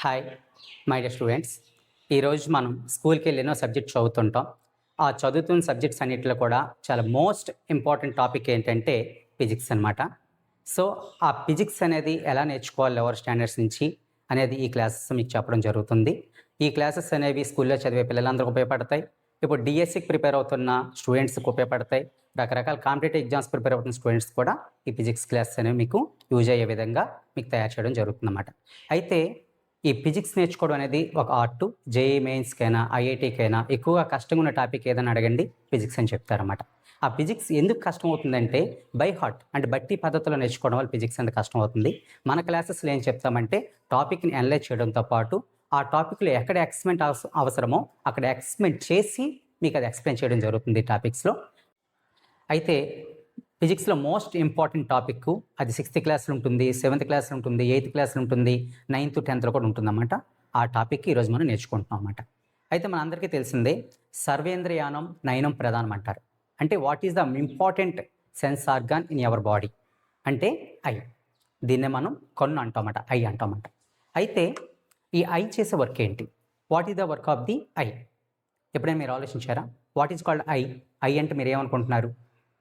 Hi my dear students. ఈరోజు మనం స్కూల్కి వెళ్ళి ఎన్నో సబ్జెక్ట్స్ చదువుతుంటాం. ఆ చదువుతున్న సబ్జెక్ట్స్ అన్నిటిలో కూడా చాలా మోస్ట్ ఇంపార్టెంట్ టాపిక్ ఏంటంటే ఫిజిక్స్ అనమాట. సో ఆ ఫిజిక్స్ అనేది ఎలా నేర్చుకోవాలి లోవర్ స్టాండర్డ్స్ నుంచి అనేది ఈ క్లాసెస్ మీకు చెప్పడం జరుగుతుంది. ఈ క్లాసెస్ అనేవి స్కూల్లో చదివే పిల్లలందరికీ ఉపయోగపడతాయి. ఇప్పుడు డిఎస్సికి ప్రిపేర్ అవుతున్న స్టూడెంట్స్కి ఉపయోగపడతాయి. రకరకాల కాంపిటేటివ్ ఎగ్జామ్స్ ప్రిపేర్ అవుతున్న స్టూడెంట్స్ కూడా ఈ ఫిజిక్స్ క్లాసెస్ అనేవి మీకు యూజ్ అయ్యే విధంగా మీకు తయారు చేయడం జరుగుతుందన్నమాట. అయితే ఈ ఫిజిక్స్ నేర్చుకోవడం అనేది ఒక ఆర్ట్. జేఈ మెయిన్స్కైనా ఐఐటీకైనా ఎక్కువగా కష్టంగా ఉన్న టాపిక్ ఏదైనా అడగండి, ఫిజిక్స్ అని చెప్తారన్నమాట. ఆ ఫిజిక్స్ ఎందుకు కష్టం అవుతుందంటే బై హార్ట్ అంటే బట్టి పద్ధతిలో నేర్చుకోవడం వల్ల ఫిజిక్స్ అంత కష్టం అవుతుంది. మన క్లాసెస్లో ఏం చెప్తామంటే టాపిక్ని అనలైజ్ చేయడంతో పాటు ఆ టాపిక్లో ఎక్కడ ఎక్స్పెరిమెంట్ అవసరమో అక్కడ ఎక్స్పెరిమెంట్ చేసి మీకు అది ఎక్స్ప్లెయిన్ చేయడం జరుగుతుంది టాపిక్స్లో. అయితే ఫిజిక్స్లో మోస్ట్ ఇంపార్టెంట్ టాపిక్ అది 6th క్లాస్లో ఉంటుంది, 7th క్లాస్లో ఉంటుంది, 8th క్లాస్లో ఉంటుంది, 9th 10thలో కూడా ఉంటుందన్నమాట. ఆ టాపిక్ ఈరోజు మనం నేర్చుకుంటున్నాం అన్నమాట. అయితే మన అందరికీ తెలిసిందే సర్వేంద్రియానం నయనం ప్రధానం అంటారు. అంటే what is the important sense organ in our body అంటే ఐ. దీన్నే మనం కన్ను అంటామన్నమాట, ఐ అంటామన్నమాట. అయితే ఈ ఐ చేసే వర్క్ ఏంటి? What is the work of the I? ఎప్పుడైనా మీరు ఆలోచించారా? What is called I? I అంటే మీరు ఏమనుకుంటున్నారు?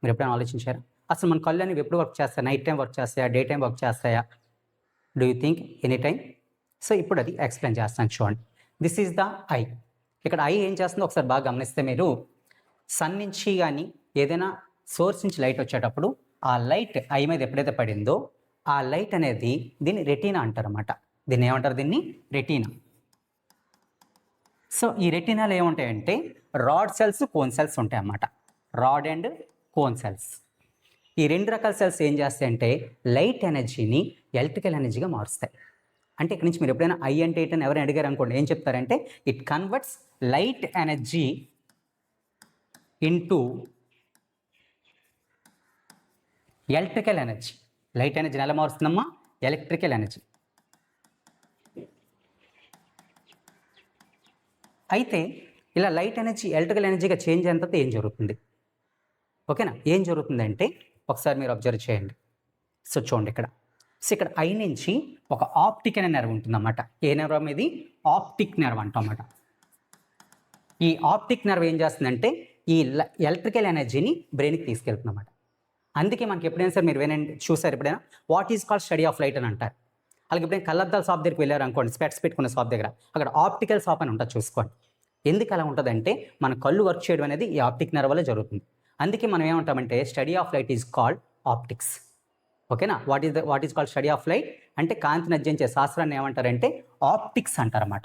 మీరు ఎప్పుడైనా ఆలోచించారా? అసలు మన కళ్ళు అనేవి ఎప్పుడు వర్క్ చేస్తాయి? నైట్ టైం వర్క్ చేస్తాయా, డే టైం వర్క్ చేస్తాయా? Do you think any time? So ఇప్పుడు అది ఎక్స్ప్లెయిన్ చేస్తాను చూడండి. This is the I. ఇక్కడ ఐ ఏం చేస్తుందో ఒకసారి బాగా గమనిస్తే మీరు సన్ నుంచి కానీ ఏదైనా సోర్స్ నుంచి లైట్ వచ్చేటప్పుడు ఆ లైట్ ఐ మీద ఎప్పుడైతే పడిందో ఆ లైట్ అనేది దీన్ని రెటీనా అంటారన్నమాట. దీన్ని ఏమంటారు? దీన్ని రెటీనా. సో ఈ రెటీనాలు ఏముంటాయంటే రాడ్ సెల్స్, కోన్ సెల్స్ ఉంటాయి అన్నమాట. Rod and cone cells. ఈ రెండు రకాల సెల్స్ ఏం చేస్తాయంటే లైట్ ఎనర్జీని ఎలక్ట్రికల్ ఎనర్జీగా మారుస్తాయి. అంటే ఇక్కడ నుంచి మీరు ఎప్పుడైనా ఐ అంటే ఏంటని ఎవరైనా అడిగారు అనుకోండి, ఏం చెప్తారంటే it converts light energy into electrical energy. Light ఎనర్జీని ఎలా మారుస్తుందమ్మా? Electrical energy. అయితే ఇలా లైట్ ఎనర్జీ ఎలక్ట్రికల్ ఎనర్జీగా చేంజ్ అయిన తర్వాత ఏం జరుగుతుంది? ఓకేనా? ఏం జరుగుతుందంటే ఒకసారి మీరు అబ్జర్వ్ చేయండి. సో చూడండి ఇక్కడ. సో ఇక్కడ ఐ నుంచి ఒక ఆప్టిక్ అనే నెర్వ్ ఉంటుందన్నమాట. ఏ నెర్వ్ ఇది? ఆప్టిక్ నెర్వ్ అంటామన్నమాట. ఈ ఆప్టిక్ నెర్వ్ ఏం చేస్తుందంటే ఈ ఎలక్ట్రికల్ ఎనర్జీని బ్రెయిన్కి తీసుకెళ్తుందన్నమాట. అందుకే మనకి ఎప్పుడైనా సరే మీరు వినండి, చూసారు ఎప్పుడైనా what is called study of light అని అంటారు. అలాగే ఎప్పుడైనా కళ్ళద్దాల షాప్ దగ్గరికి వెళ్ళారు అనుకోండి, స్పెట్స్ పెట్టుకున్న షాప్ దగ్గర, అక్కడ ఆప్టికల్ షాప్ అని ఉంటుంది, చూసుకోండి. ఎందుకు అలా ఉంటుందంటే మన కళ్ళు వర్క్ చేయడం అనేది ఈ ఆప్టిక్ నెర్వ్ వల్ల జరుగుతుంది. అందుకే మనం ఏమంటామంటే study of light is called optics. ఓకేనా? What is called study of light అంటే కాంతిని అధ్యయనించే శాస్త్రాన్ని ఏమంటారంటే ఆప్టిక్స్ అంటారన్నమాట.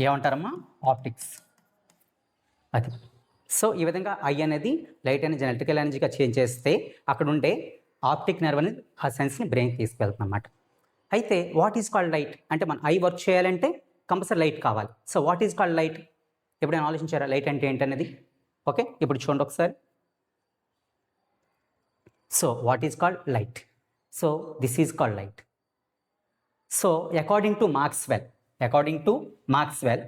ఏమంటారమ్మా? ఆప్టిక్స్. అది. సో ఈ విధంగా ఐ అనేది లైట్ ఎనర్జీ ఎలక్ట్రికల్ ఎనర్జీగా చేంజ్ చేస్తే అక్కడ ఉండే ఆప్టిక్ నెర్వ్ అనేది ఆ సెన్స్ని బ్రెయిన్కి తీసుకెళ్తుంది అన్నమాట. అయితే వాట్ ఈజ్ కాల్డ్ లైట్ అంటే మన ఐ వర్క్ చేయాలంటే కంపల్సరీ లైట్ కావాలి. So what is called light? ఎప్పుడైనా ఆలోచించారా లైట్ అంటే ఏంటనేది? ఓకే, ఇప్పుడు చూడండి ఒకసారి. So what is called light? So this is called light. So according to Maxwell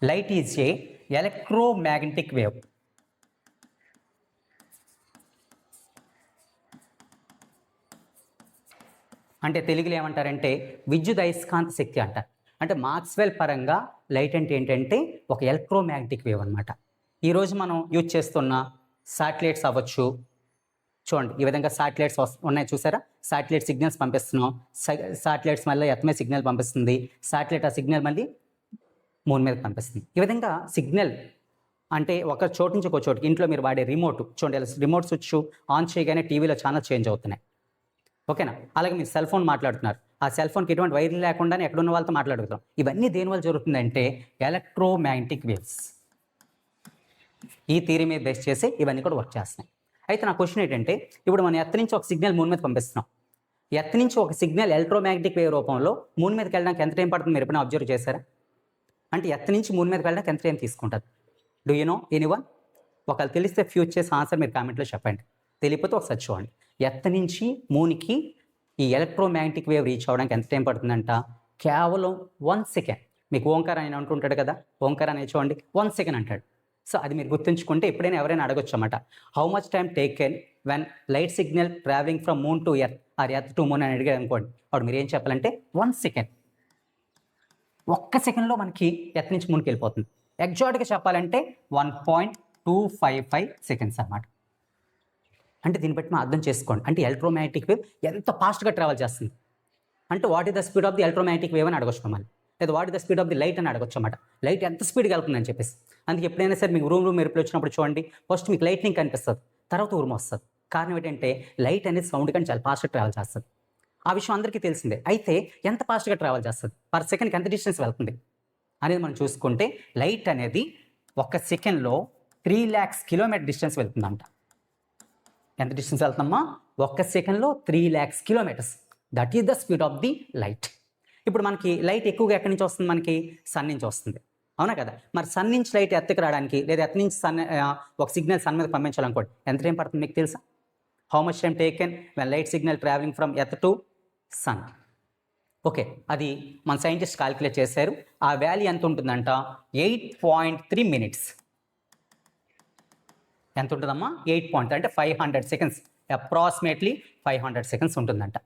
light is a electromagnetic wave. అంటే తెలుగులో ఏమంటారంటే విద్యుదయస్కాంత శక్తి అంటారు. అంటే మార్క్స్వెల్ పరంగా లైట్ అంటే ఏంటంటే ఒక ఎలక్ట్రోమాగ్నెటిక్ వేవ్ అనమాట. ఈరోజు మనం యూజ్ చేస్తున్న శాటిలైట్స్ అవ్వచ్చు, చూడండి ఈ విధంగా శాటిలైట్స్ ఉన్నాయి, చూసారా? శాటిలైట్ సిగ్నల్స్ పంపిస్తున్నాం, శాటిలైట్స్ మళ్ళీ ఎత్తమే సిగ్నల్ పంపిస్తుంది, శాటిలైట్ ఆ సిగ్నల్ మళ్ళీ మూన్ మీద పంపిస్తుంది. ఈ విధంగా సిగ్నల్ అంటే ఒక చోటు నుంచి ఒక చోటుకి, ఇంట్లో మీరు వాడే రిమోట్ చూడండి, రిమోట్ స్విచ్ ఆన్ చేయగానే టీవీలో ఛానల్ చేంజ్ అవుతున్నాయి. ఓకేనా? అలాగే మీరు సెల్ ఫోన్ మాట్లాడుతున్నారు, ఆ సెల్ ఫోన్కి ఎటువంటి వైర్ లేకుండానే ఎక్కడున్న వాళ్ళతో మాట్లాడుతాం. ఇవన్నీ దేనివల్ల జరుగుతుందంటే ఎలక్ట్రోమాగ్నెటిక్ వేవ్స్. ఈ థియరీ మీద బేస్ చేసి ఇవన్నీ కూడా వర్క్ చేస్తున్నాయి. అయితే నా క్వశ్చన్ ఏంటంటే ఇప్పుడు మనం ఎర్త్ నుంచి ఒక సిగ్నల్ మూన్ మీద పంపిస్తున్నాం. ఎర్త్ నుంచి ఒక సిగ్నల్ ఎలక్ట్రోమాగ్నెటిక్ వేవ్ రూపంలో మూన్ మీదకి వెళ్ళడానికి ఎంత టైం పడుతుంది? మీరు ఎప్పుడైనా అబ్జర్వ్ చేశారా? అంటే ఎర్త్ నుంచి మూన్ మీదకి వెళ్ళడానికి ఎంత టైం తీసుకుంటుంది? Do you know anyone? ఒకవేళ తెలిస్తే ఫ్యూచర్ చేసి ఆన్సర్ మీరు కామెంట్లో చెప్పండి. తెలియకపోతే ఒకసారి చూడండి. ఎర్త్ నుంచి మూన్కి ఈ ఎలక్ట్రోమాగ్నెటిక్ వేవ్ రీచ్ అవ్వడానికి ఎంత టైం పడుతుందంట? కేవలం 1 సెకండ్. మీకు ఓంకార్ అని అంటుంటాడు కదా, ఓంకార్ అనేది చూడండి 1 సెకండ్ అంటాడు. సో అది మీరు గుర్తుంచుకుంటే ఎప్పుడైనా ఎవరైనా అడగొచ్చు అన్నమాట. How much time taken when light signal travelling from moon to earth or earth to moon అని అడిగారు అనుకోండి, అప్పుడు మీరు ఏం చెప్పాలంటే 1 సెకండ్. ఒక్క సెకండ్లో మనకి ఎర్త్ నుంచి మూన్కి వెళ్ళిపోతుంది. ఎగ్జాక్ట్గా చెప్పాలంటే 1.255 సెకండ్స్ అన్నమాట. అంటే దీన్ని బట్టి మనం అర్థం చేసుకోండి, అంటే ఎలక్ట్రోమాగ్నెటిక్ వేవ్ ఎంత ఫాస్ట్గా ట్రావెల్ చేస్తుంది. అంటే what is the speed of the electromagnetic wave అని అడగొచ్చు మమ్మల్ని, లేదా what is the speed of the light అని అడగొచ్చు అన్నమాట. లైట్ ఎంత స్పీడ్గా వెళ్తుందని చెప్పేసి. అందుకే ఎప్పుడైనా సరే మీకు రూమ్ మెరుపులు వచ్చినప్పుడు చూడండి, ఫస్ట్ మీకు లైట్నింగ్ కనిపిస్తుంది, తర్వాత ఉరుము వస్తుంది. కారణం ఏంటంటే లైట్ అనేది సౌండ్ కానీ చాలా ఫాస్ట్గా ట్రావెల్ చేస్తుంది. ఆ విషయం అందరికీ తెలిసిందే. అయితే ఎంత ఫాస్ట్గా ట్రావెల్ చేస్తుంది, పర్ సెకండ్కి ఎంత డిస్టెన్స్ వెళ్తుంది అనేది మనం చూసుకుంటే, లైట్ అనేది ఒక సెకండ్లో 3 lakhs కిలోమీటర్ డిస్టెన్స్ వెళ్తుందంట. ఎంత డిస్టెన్స్ వెళ్తుందమ్మా? ఒక్క సెకండ్లో 3 lakhs kilometres. That is the speed of the light. ఇప్పుడు మనకి లైట్ ఎక్కువగా ఎక్కడి నుంచి వస్తుంది? మనకి సన్ నుంచి వస్తుంది, అవునా కదా? మరి సన్ నుంచి లైట్ ఎర్త్కి రావడానికి, లేదా ఎర్త్ నుంచి సన్ ఒక సిగ్నల్ సన్ మీద పంపించాలనుకోండి, ఎంత టైం పడుతుంది మీకు తెలుసా? How much time taken when light signal travelling from earth to sun? Okay, అది మన సైంటిస్ట్ కాలిక్యులేట్ చేశారు. ఆ వాల్యూ ఎంత ఉంటుందంట? 8.3 minutes. ఎంత ఉంటుందమ్మా? 8 అంటే 500 seconds, అప్రాక్సిమేట్లీ 500 seconds ఉంటుందంట.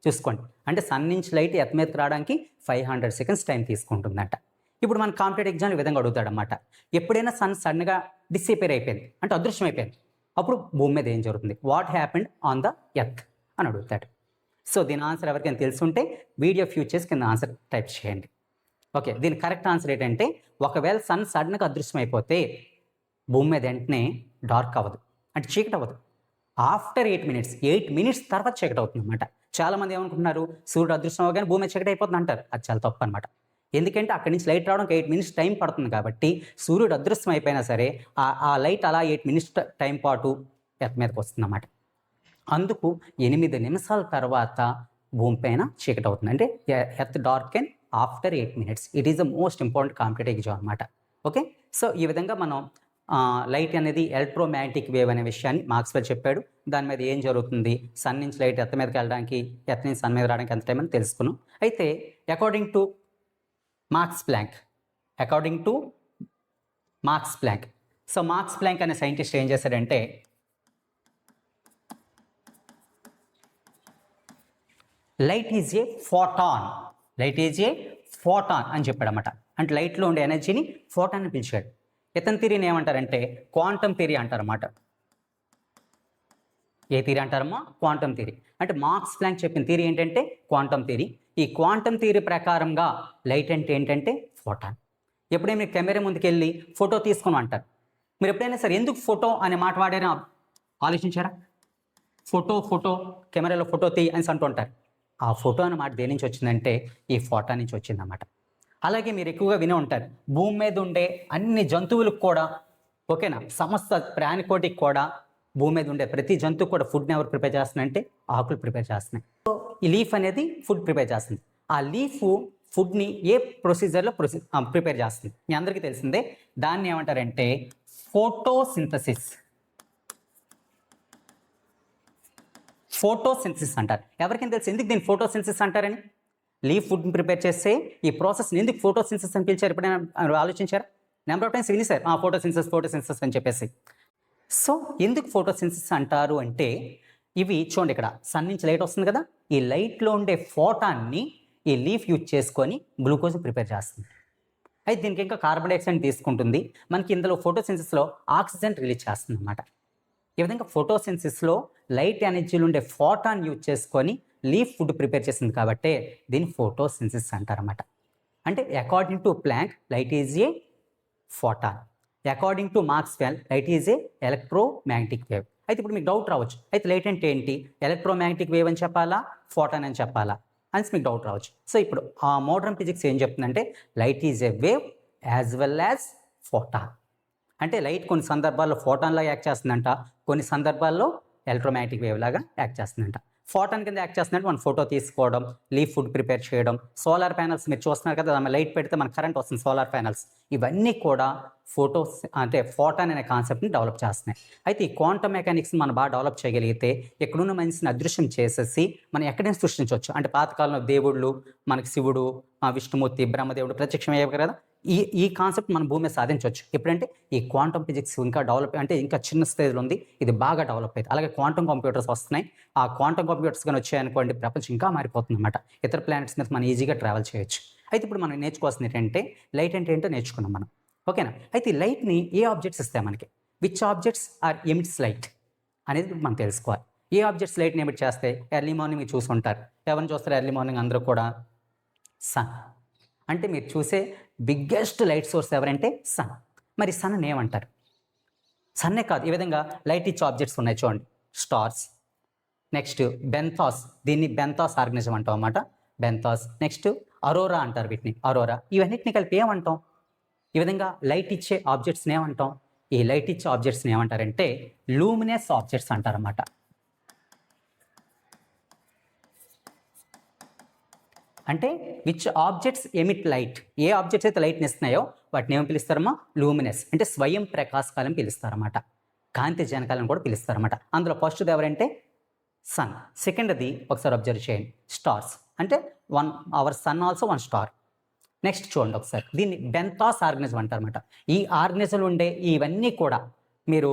చూసుకోండి, అంటే సన్ నుంచి లైట్ ఎర్త్ మీదకి రావడానికి 500 seconds టైం తీసుకుంటుందంట. ఇప్పుడు మన కాంపిటేటివ్ ఎగ్జామ్ ఈ విధంగా అడుగుతాడనమాట. ఎప్పుడైనా సన్ సడన్గా డిస్అపియర్ అయిపోయింది, అంటే అదృశ్యం అయిపోయింది, అప్పుడు భూమి మీద ఏం జరుగుతుంది? What happened on the earth అని అడుగుతాడు. సో దీని ఆన్సర్ ఎవరికైనా తెలుసుంటే వీడియో ఫ్యూచర్స్ కింద ఆన్సర్ టైప్ చేయండి. ఓకే, దీని కరెక్ట్ ఆన్సర్ ఏంటంటే, ఒకవేళ సన్ సడన్గా అదృశ్యం అయిపోతే భూమి మీద వెంటనే డార్క్ అవ్వదు, అంటే చీకటి అవ్వదు. ఆఫ్టర్ 8 minutes తర్వాత చీకటి అవుతుంది అనమాట. చాలామంది ఏమనుకుంటున్నారు, సూర్యుడు అదృశ్యం అవగానే భూమి మీద చీకటి అయిపోతుంది అంటారు. అది చాలా తప్పు అనమాట. ఎందుకంటే అక్కడి నుంచి లైట్ రావడానికి 8 minutes టైం పడుతుంది కాబట్టి, సూర్యుడు అదృశ్యం అయిపోయినా సరే ఆ లైట్ అలా 8 minutes టైం పాటు ఎర్త్ మీదకి వస్తుంది అన్నమాట. అందుకు 8 నిమిషాల తర్వాత భూమి పైన చీకటి అవుతుంది, అంటే earth darken after 8 minutes. It is the most important competitive exam అనమాట. ఓకే, సో ఈ విధంగా మనం లైట్ అనేది ఎలక్ట్రోమాగ్నెటిక్ వేవ్ అనే విషయాన్ని మాక్స్వెల్ చెప్పాడు. దాని మీద ఏం జరుగుతుంది, సన్ నుంచి లైట్ ఎర్త్ మీదకి వెళ్ళడానికి, ఎర్త్ నుంచి సన్ మీద రావడానికి ఎంత టైం అని తెలుసుకున్నాం. అయితే according to Max Planck, so Max Planck అనే సైంటిస్ట్ ఏం చేశాడంటే, లైట్ ఈజ్ ఏ ఫోటాన్ అని చెప్పాడన్నమాట. అంటే లైట్లో ఉండే ఎనర్జీని ఫోటాన్ అని పిలిచాడు. ఇతని థియరీని ఏమంటారంటే క్వాంటమ్ థియరీ అంటారన్నమాట. ఏ థియరీ అంటారమ్మా? Quantum theory. అంటే మార్క్స్ ప్లాంక్ చెప్పిన థియరీ ఏంటంటే క్వాంటమ్ థియరీ. ఈ క్వాంటమ్ థియరీ ప్రకారంగా లైట్ అంటే ఏంటంటే ఫోటాన్. ఎప్పుడైనా మీరు కెమెరా ముందుకెళ్ళి ఫోటో తీసుకుని అంటారు, మీరు ఎప్పుడైనా సరే ఎందుకు ఫోటో అనే మాట వాడారా ఆలోచించారా? ఫోటో కెమెరాలో ఫోటో తీ అని అంటుంటారు. ఆ ఫోటో అనే మాట దేని నుంచి వచ్చిందంటే ఈ ఫోటో నుంచి వచ్చిందన్నమాట. అలాగే మీరు ఎక్కువగా వినే ఉంటారు, భూమి మీద ఉండే అన్ని జంతువులకు కూడా, ఓకేనా, సమస్త ప్రాణికోటికి కూడా, భూమి మీద ఉండే ప్రతి జంతువు కూడా ఫుడ్ని ఎవరు ప్రిపేర్ చేస్తున్నాయంటే ఆకులు ప్రిపేర్ చేస్తున్నాయి. సో ఈ లీఫ్ అనేది ఫుడ్ ప్రిపేర్ చేస్తుంది. ఆ లీఫ్ ఫుడ్ని ఏ ప్రొసీజర్లో ప్రిపేర్ చేస్తుంది మీ అందరికీ తెలిసిందే. దాన్ని ఏమంటారంటే ఫోటోసింథసిస్ అంటారు. ఎవరికైనా తెలుసు ఎందుకు దీన్ని ఫోటోసింథసిస్ అంటారని? లీఫ్ ఫుడ్ని ప్రిపేర్ చేస్తే ఈ ప్రాసెస్ని ఎందుకు ఫోటోసింథసిస్ అని పిలిచారు? ఎప్పుడైనా ఆలోచించారా? నెంబర్ ఆఫ్ టైమ్స్ విని సార్ ఫోటోసింథసిస్ అని చెప్పేసి. సో ఎందుకు ఫోటోసింథసిస్ అంటారు అంటే, ఇవి చూడండి, ఇక్కడ సన్ నుంచి లైట్ వస్తుంది కదా, ఈ లైట్లో ఉండే ఫోటాన్ని ఈ లీఫ్ యూజ్ చేసుకొని గ్లూకోజ్ ప్రిపేర్ చేస్తుంది. అయితే దీనికి ఇంకా కార్బన్ డైఆక్సైడ్ తీసుకుంటుంది. మనకి ఇందులో ఫోటోసింథసిస్లో ఆక్సిజన్ రిలీజ్ చేస్తుంది అన్నమాట. ఈ విధంగా ఫోటోసింథసిస్లో లైట్ ఎనర్జీలు ఉండే ఫోటాన్ యూజ్ చేసుకొని లీఫ్ ఫుడ్ ప్రిపేర్ చేసింది కాబట్టి దీన్ని ఫోటోసింథసిస్ అంటారన్నమాట. అంటే according to Planck light is a photon, according to Maxwell light is a electromagnetic wave. అయితే ఇప్పుడు మీకు డౌట్ రావచ్చు, అయితే లైట్ అంటే ఏంటి, ఎలక్ట్రోమాగ్నెటిక్ వేవ్ అని చెప్పాలా, ఫోటాన్ అని చెప్పాలా అని మీకు డౌట్ రావచ్చు. సో ఇప్పుడు ఆ మోడర్న్ ఫిజిక్స్ ఏం చెప్తుందంటే light is A wave as well as photon. అంటే లైట్ కొన్ని సందర్భాల్లో ఫోటాన్ లాగా యాక్ట్ చేస్తుందంట, కొన్ని సందర్భాల్లో ఎలక్ట్రోమాగ్నెటిక్ వేవ్ లాగా యాక్ట్ చేస్తుందంట. ఫోటాన్ కింద యాక్ట్ చేస్తున్నట్టు మనం ఫోటో తీసుకోవడం, లీఫ్ ఫుడ్ ప్రిపేర్ చేయడం, సోలార్ ప్యానల్స్ మీరు చూస్తున్నారు కదా, దాని లైట్ పెడితే మనకు కరెంట్ వస్తుంది, సోలార్ ప్యానల్స్, ఇవన్నీ కూడా ఫోటాన్ అనే కాన్సెప్ట్ని డెవలప్ చేస్తున్నాయి. అయితే ఈ క్వాంటమ్ మెకానిక్స్ని మనం బాగా డెవలప్ చేయగలిగితే ఎక్కడున్న మనిషిని అదృశ్యం చేసేసి మనం ఎక్కడైనా సృష్టించవచ్చు. అంటే పాతకాలంలో దేవుళ్ళు, మనకి శివుడు, విష్ణుమూర్తి, బ్రహ్మదేవుడు ప్రత్యక్షమయ్యారు కదా, ఈ ఈ కాన్సెప్ట్ మన భూమి మీద సాధించవచ్చు. ఎప్పుడంటే ఈ క్వాంటమ్ ఫిజిక్స్ ఇంకా డెవలప్ అంటే ఇంకా చిన్న స్టేజ్లో ఉంది, ఇది బాగా డెవలప్ అయింది. అలాగే క్వాంటమ్ కంప్యూటర్స్ వస్తున్నాయి. ఆ క్వాంటమ్ కంప్యూటర్స్ కానీ వచ్చాయనుకోండి, ప్రపంచం ఇంకా మారిపోతుంది అనమాట. ఇతర ప్లానెట్స్ మీద మనం ఈజీగా ట్రావెల్ చేయొచ్చు. అయితే ఇప్పుడు మనం నేర్చుకోవాల్సింది ఏంటంటే లైట్ అంటే ఏంటో నేర్చుకున్నాం మనం, ఓకేనా. అయితే ఈ లైట్ని ఏ ఆబ్జెక్ట్స్ ఇస్తాయి మనకి, which objects are emits light అనేది మనం తెలుసుకోవాలి. ఏ ఆబ్జెక్ట్స్ లైట్ని ఎమిట్ చేస్తే ఎర్లీ మార్నింగ్ మీరు చూసుంటారు. ఎవరిని చూస్తారు ఎర్లీ మార్నింగ్ అందరూ కూడా? సన్. అంటే మీరు చూసే బిగ్గెస్ట్ లైట్ సోర్స్ ఎవరంటే సన్. మరి సన్ ఏమంటారు? సన్నే కాదు, ఈ విధంగా లైట్ ఇచ్చే ఆబ్జెక్ట్స్ ఉన్నాయి చూడండి. స్టార్స్, నెక్స్ట్ బెంథాస్, దీన్ని బెంథాస్ ఆర్గనిజం అంటాం అన్నమాట. బెంథాస్. నెక్స్ట్ అరోరా అంటారు వీటిని, అరోరా. ఇవన్నిటిని కలిపి ఏమంటాం? ఈ విధంగా లైట్ ఇచ్చే ఆబ్జెక్ట్స్ని ఏమంటాం? ఈ లైట్ ఇచ్చే ఆబ్జెక్ట్స్ని ఏమంటారంటే లూమినస్ ఆబ్జెక్ట్స్ అంటారన్నమాట. అంటే విచ్ ఆబ్జెక్ట్స్ ఎమిట్ లైట్, ఏ ఆబ్జెక్ట్స్ అయితే లైట్ని ఇస్తున్నాయో వాటిని ఏమి పిలుస్తారమ్మా? లూమినస్. అంటే స్వయం ప్రకాశకాలం పిలుస్తారన్నమాట. కాంతి జనకాలను కూడా పిలుస్తారన్నమాట. అందులో ఫస్ట్ది ఎవరంటే సన్. సెకండ్ది ఒకసారి అబ్జర్వ్ చేయండి, స్టార్స్. అంటే our sun also one star. Next చూడండి ఒకసారి, దీన్ని బెంథాస్ ఆర్గనిజం అంటారన్నమాట. ఈ ఆర్గనిజంలో ఉండే ఇవన్నీ కూడా మీరు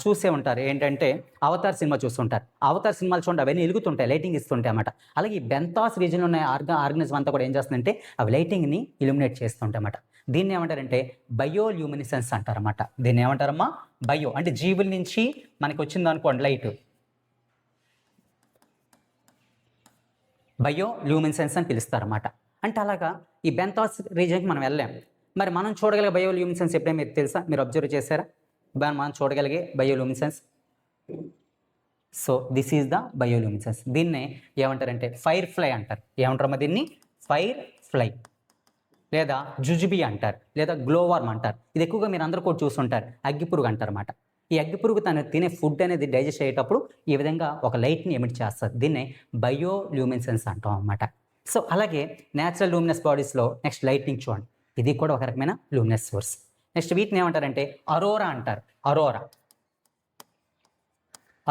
చూసే ఉంటారు. ఏంటంటే అవతార్ సినిమా చూస్తుంటారు. అవతార్ సినిమాలు చూడండి, అవన్నీ వెలుగుతుంటాయి, లైటింగ్ ఇస్తుంటాయి అన్నమాట. అలాగే ఈ బెంథాస్ రీజన్లో ఉన్న ఆర్గనిజం అంతా కూడా ఏం చేస్తుందంటే అవి లైటింగ్ని ఇల్యూమినేట్ చేస్తుంటాయి అన్నమాట. దీన్ని ఏమంటారంటే బయోల్యూమినిసెన్స్ అంటారన్నమాట. దీన్ని ఏమంటారమ్మా? బయో అంటే జీవుల నుంచి మనకి వచ్చింది అనుకోండి లైట్, బయోల్యూమినిసెన్స్ అని పిలుస్తారన్నమాట. అంటే అలాగా ఈ బెంథాస్ రీజన్కి మనం వెళ్ళాం. మరి మనం చూడగలిగే బయోల్యూమినిసెన్స్ ఎప్పుడైనా మీకు తెలుసా? మీరు అబ్జర్వ్ చేశారా? మనం చూడగలిగే bioluminescence. So this is the bioluminescence. దీన్నే ఏమంటారంటే ఫైర్ ఫ్లై అంటారు. ఏమంటారమ్మా దీన్ని? ఫైర్ ఫ్లై, లేదా జుజుబి అంటారు, లేదా గ్లోవార్మ్ అంటారు. ఇది ఎక్కువగా మీరు అందరూ కూడా చూస్తుంటారు, అగ్గిపురుగు అంటారన్నమాట. ఈ అగ్గిపురుగు తను తినే ఫుడ్ అనేది డైజెస్ట్ అయ్యేటప్పుడు ఈ విధంగా ఒక లైట్ని ఎమిట్ చేస్తుంది. దీన్నే బయోల్యూమినిసెన్స్ అంటాం అన్నమాట. సో అలాగే న్యాచురల్ లూమినస్ బాడీస్లో నెక్స్ట్ లైటింగ్ చూడండి, ఇది కూడా ఒక రకమైన లూమినస్ సోర్స్. నెక్స్ట్ వీటిని ఏమంటారంటే అరోరా అంటారు. అరోరా.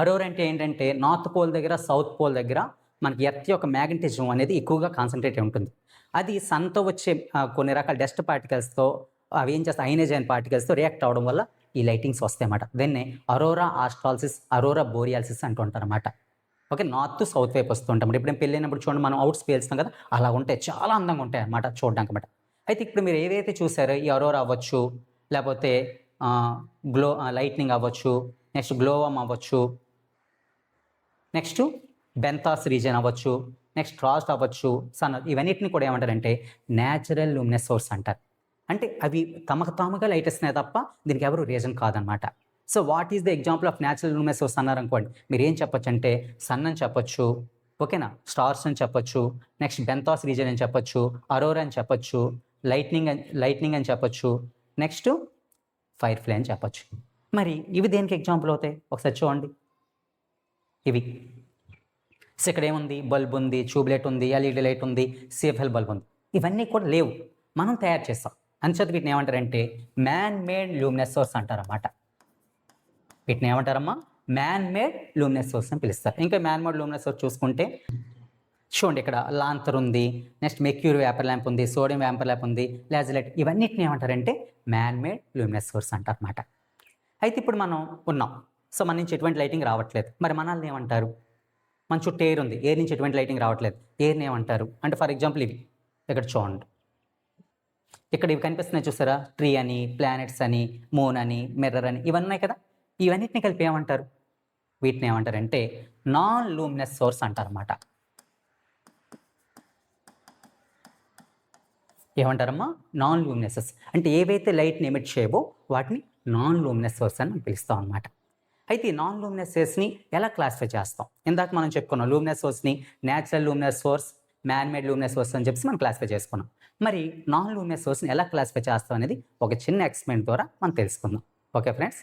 అరోరా అంటే ఏంటంటే నార్త్ పోల్ దగ్గర, సౌత్ పోల్ దగ్గర మనకి ఎర్త్ యొక్క మ్యాగ్నెటిజం అనేది ఎక్కువగా కాన్సన్ట్రేట్ అయి ఉంటుంది. అది సన్తో వచ్చే కొన్ని రకాల డస్ట్ పార్టికల్స్తో, అవి ఏం చేస్తాయి, అయనైజైన్ పార్టికల్స్తో రియాక్ట్ అవడం వల్ల ఈ లైటింగ్స్ వస్తాయి అన్నమాట. దీన్నే అరోరా ఆస్ట్రాలసిస్, అరోరా బోరియాలిసిస్ అంటుంటారు అన్నమాట. ఓకే, నార్త్ సౌత్ వైపు వస్తుంటాం. ఇప్పుడు పెళ్ళైనప్పుడు చూడండి, మనం అవుట్స్ పేల్స్తాం కదా, అలా ఉంటాయి, చాలా అందంగా ఉంటాయి అన్నమాట చూడడానికి అన్నమాట. అయితే ఇప్పుడు మీరు ఏదైతే చూసారో ఈ అరోరా అవ్వచ్చు, లేకపోతే లైట్నింగ్ అవ్వచ్చు, నెక్స్ట్ గ్లోవమ్ అవ్వచ్చు, నెక్స్ట్ బెంథాస్ రీజన్ అవ్వచ్చు, నెక్స్ట్ ఫ్రాస్ట్ అవ్వచ్చు, సన్, ఇవన్నిటిని కూడా ఏమంటారంటే న్యాచురల్ లూమినస్ సోర్స్ అంటారు. అంటే అవి తమకు తాముగా లైట్ ఇస్తున్నాయి తప్ప దీనికి ఎవరు రీజన్ కాదనమాట. So what is the example of natural luminous source అన్నారు అనుకోండి, మీరు ఏం చెప్పొచ్చు అంటే సన్ అని చెప్పొచ్చు, ఓకేనా, స్టార్స్ అని చెప్పొచ్చు, నెక్స్ట్ బెంథాస్ రీజన్ అని చెప్పొచ్చు, అరోరా అని చెప్పొచ్చు, లైట్నింగ్ అని చెప్పొచ్చు, నెక్స్ట్ ఫైర్ ఫ్లై అని చెప్పొచ్చు. మరి ఇవి దేనికి ఎగ్జాంపుల్ అవుతాయి ఒకసారి చూడండి. ఇవి సో ఇక్కడ ఏముంది, బల్బ్ ఉంది, ట్యూబ్లైట్ ఉంది, ఎల్ఈడి లైట్ ఉంది, సిఎఫ్ఎల్ బల్బ్ ఉంది. ఇవన్నీ కూడా లేవు, మనం తయారు చేస్తాం. అంచేత వీటిని ఏమంటారంటే మ్యాన్ మేడ్ లూమినస్ సోర్స్ అంటారన్నమాట. వీటిని ఏమంటారమ్మా? మ్యాన్ మేడ్ లూమినస్ సోర్స్ అని పిలుస్తారు. ఇంకా మ్యాన్ మేడ్ లూమినస్ సోర్స్ చూసుకుంటే చూడండి, ఇక్కడ లాంతర్ ఉంది, నెక్స్ట్ మెర్క్యూరీ వేపర్ ల్యాంప్ ఉంది, సోడియం వేపర్ ల్యాంప్ ఉంది, లేజర్ లైట్, ఇవన్నిటిని ఏమంటారంటే మ్యాన్ మేడ్ లూమినస్ సోర్స్ అంటారన్నమాట. అయితే ఇప్పుడు మనం ఉన్నాం, సో మన నుంచి ఎటువంటి లైటింగ్ రావట్లేదు, మరి మనల్ని ఏమంటారు? మన చుట్టూ ఎయిర్ ఉంది, ఎయిర్ నుంచి ఎటువంటి లైటింగ్ రావట్లేదు, ఎయిర్ని ఏమంటారు అంటే ఫర్ ఎగ్జాంపుల్ ఇవి ఇక్కడ చూడండి, ఇక్కడ ఇవి కనిపిస్తున్నాయి చూసారా, ట్రీ అని, ప్లానెట్స్ అని, మూన్ అని, మిర్రర్ అని, ఇవన్నీ ఉన్నాయి కదా, ఇవన్నిటిని కలిపి ఏమంటారు? వీటిని ఏమంటారంటే నాన్ లూమినస్ సోర్స్ అంటారన్నమాట. ఏమంటారమ్మా? నాన్ లూమినసెస్. అంటే ఏవైతే లైట్ని ఎమిట్ చేయవో వాటిని నాన్ లూమినస్ సోర్స్ అని పిలుస్తాం అనమాట. అయితే ఈ నాన్ లూమినస్ సోర్స్ని ఎలా క్లాసిఫై చేస్తాం? ఇందాక మనం చెప్పుకున్నాం, లూమినస్ సోర్స్ని natural luminous source, man made luminous source అని చెప్పి మనం క్లాసిఫై చేసుకున్నాం. మరి నాన్ లూమినస్ సోర్స్ని ఎలా క్లాసిఫై చేస్తాం అనేది ఒక చిన్న ఎక్స్పెరిమెంట్ ద్వారా మనం తెలుసుకుందాం. Okay friends.